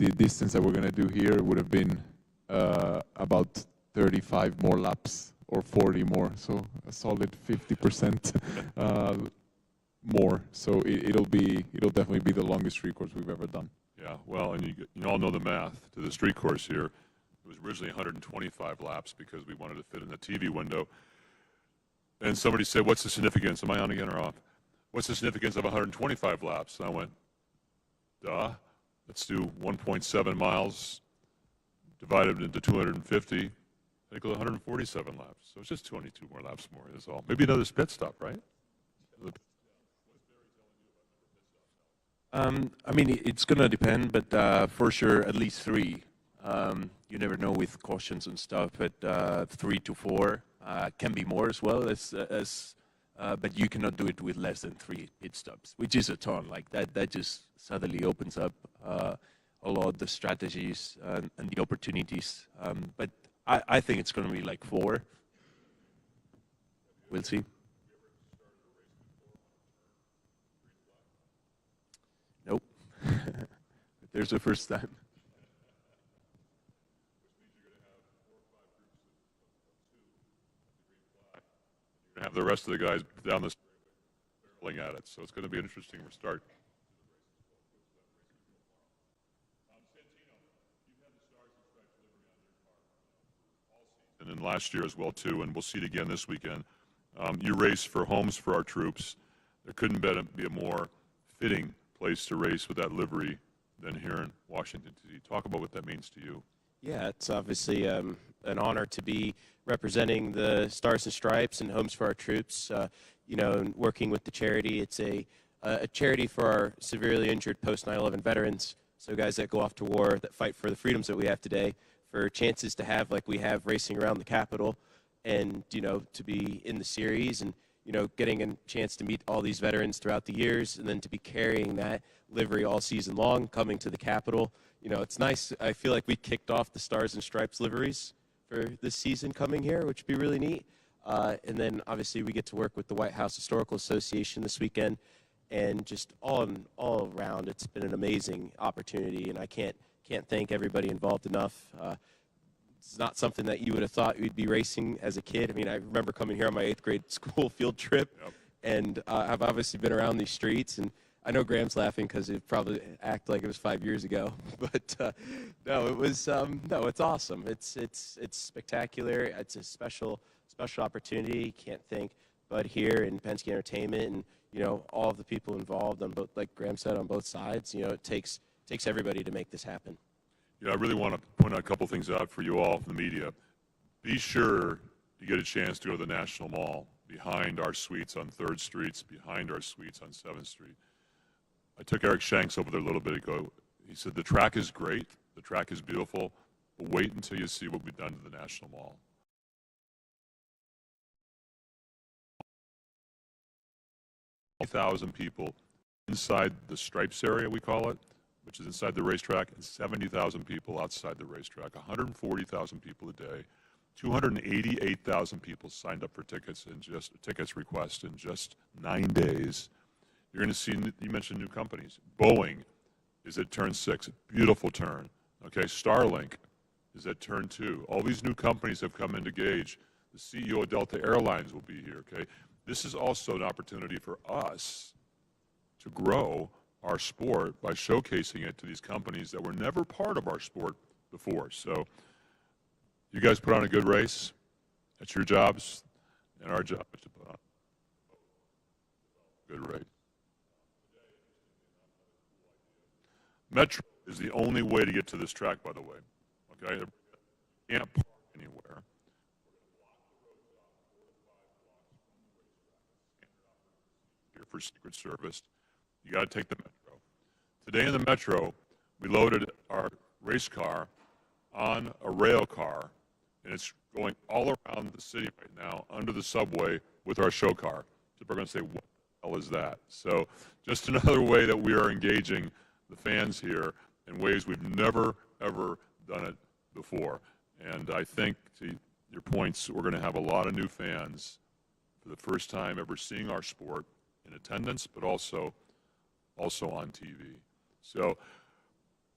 the distance that we're going to do here would have been about 35 more laps or 40 more, so a solid 50% more. So it'll definitely be the longest street course we've ever done. Yeah, well, and you all know the math to the street course here. It was originally 125 laps because we wanted to fit in the TV window. And somebody said, "What's the significance?" Am I on again or off? "What's the significance of 125 laps?" And I went, "Duh. Let's do 1.7 miles divided into 250. I think 147 laps. So it's just 22 more laps more. That's all. Maybe another pit stop, right?" I mean, it's going to depend, but for sure, at least 3. You never know with cautions and stuff, but 3 to 4 can be more as well. But you cannot do it with less than 3 pit stops, which is a ton. Like that just suddenly opens up a lot of the strategies and the opportunities. But I think it's going to be like 4. We'll see. Nope. There's the first time. You're going to have the rest of the guys down the street barreling at it. So it's going to be an interesting start. And then last year as well, too, and we'll see it again this weekend. You race for homes for our troops. There couldn't be a more fitting place to race with that livery than here in Washington, D.C. Talk about what that means to you. Yeah, it's obviously an honor to be representing the Stars and Stripes and Homes for Our Troops. You know, and working with the charity, it's a charity for our severely injured post 9/11 veterans. So guys that go off to war, that fight for the freedoms that we have today, for chances to have like we have racing around the Capitol, and you know, to be in the series and you know, getting a chance to meet all these veterans throughout the years, and then to be carrying that livery all season long, coming to the Capitol. You know, it's nice. I feel like we kicked off the Stars and Stripes liveries for this season coming here, which would be really neat. And then obviously we get to work with the White House Historical Association this weekend, and just all around, it's been an amazing opportunity, and I can't thank everybody involved enough. It's not something that you would have thought you'd be racing as a kid. I mean, I remember coming here on my 8th grade school field trip, and I've obviously been around these streets, and I know Graham's laughing because it probably acted like it was 5 years ago, but no, it was no, it's awesome. It's spectacular. It's a special opportunity. Can't thank Bud here and Penske Entertainment, and you know, all of the people involved on both, like Graham said, on both sides. You know, it takes everybody to make this happen. Yeah, I really want to point a couple things out for you all from the media. Be sure to get a chance to go to the National Mall, behind our suites on 3rd Street, behind our suites on 7th Street. I took Eric Shanks over there a little bit ago. He said, the track is great, the track is beautiful, but wait until you see what we've done to the National Mall. Thousand people inside the stripes area, we call it, which is inside the racetrack, and 70,000 people outside the racetrack. 140,000 people a day. 288,000 people signed up for tickets requests in just 9 days. You're going to see, you mentioned new companies. Boeing is at turn 6, beautiful turn. Okay, Starlink is at turn 2. All these new companies have come into Gage. The CEO of Delta Airlines will be here. Okay, this is also an opportunity for us to grow our sport by showcasing it to these companies that were never part of our sport before. So you guys put on a good race. That's your jobs, and our job is to put on a good race. Metro is the only way to get to this track, by the way. Okay, you can't park anywhere. Here for Secret Service, you got to take the Metro. Today in the Metro, we loaded our race car on a rail car, and it's going all around the city right now under the subway with our show car. People are going to say, what the hell is that? So just another way that we are engaging the fans here in ways we've never, ever done it before. And I think, to your points, we're going to have a lot of new fans for the first time ever seeing our sport in attendance, but also on TV. So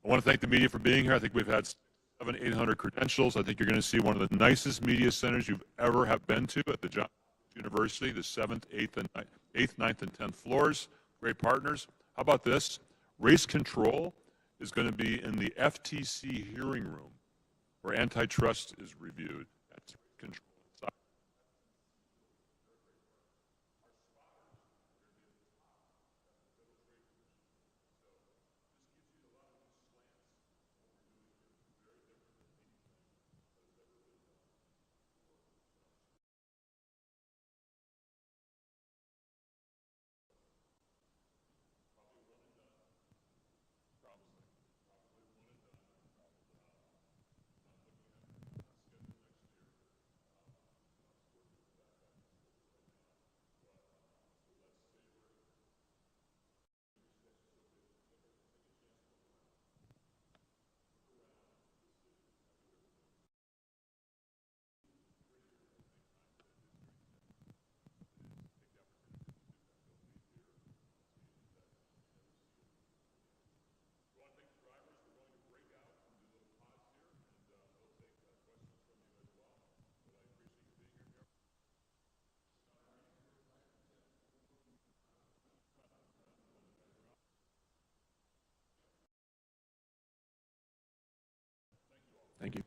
I I want to thank the media for being here. I think we've had 800 credentials. I think you're going to see one of the nicest media centers you've ever have been to at the Johns University, the 7th, 8th, 9th, and 10th floors. Great partners. How about this? Race control is going to be in the FTC hearing room where antitrust is reviewed. That's control. Thank you.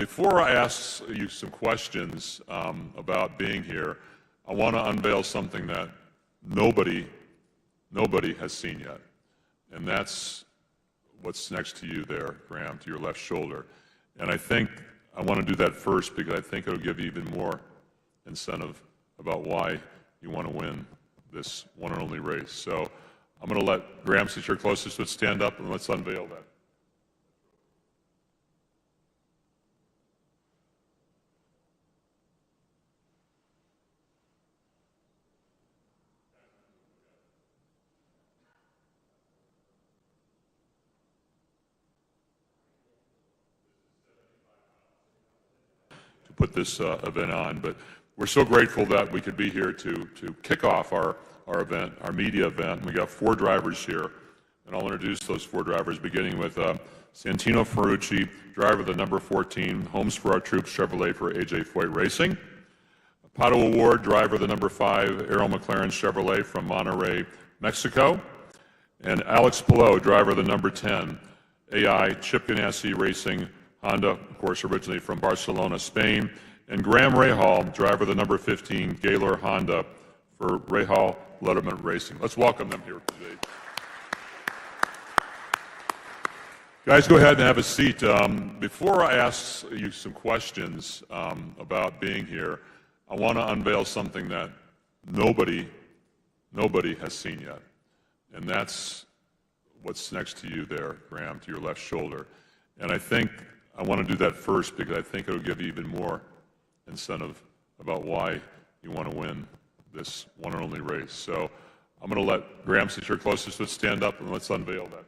Before I ask you some questions about being here, I want to unveil something that nobody has seen yet, and that's what's next to you there, Graham, to your left shoulder. And I think I want to do that first because I think it'll give you even more incentive about why you want to win this one and only race. So I'm going to let Graham, since you're closest to it, stand up and let's unveil that. Put this event on, but we're so grateful that we could be here to kick off our event, our media event. We got 4 drivers here, and I'll introduce those 4 drivers, beginning with Santino Ferrucci, driver of the number 14 Homes for Our Troops Chevrolet for AJ Foyt Racing. Pato Award, driver of the number 5 Arrow McLaren Chevrolet from Monterrey, Mexico. And Alex Palou, driver of the number 10 AI Chip Ganassi Racing Honda, of course, originally from Barcelona, Spain. And Graham Rahal, driver of the number 15 Gaylor Honda for Rahal Letterman Racing. Let's welcome them here today. Guys, go ahead and have a seat. Before I ask you some questions about being here, I want to unveil something that nobody has seen yet. And that's what's next to you there, Graham, to your left shoulder. And I think I want to do that first because I think it'll give you even more incentive about why you want to win this one and only race. So I'm going to let Graham, since you're closest to it, stand up and let's unveil that.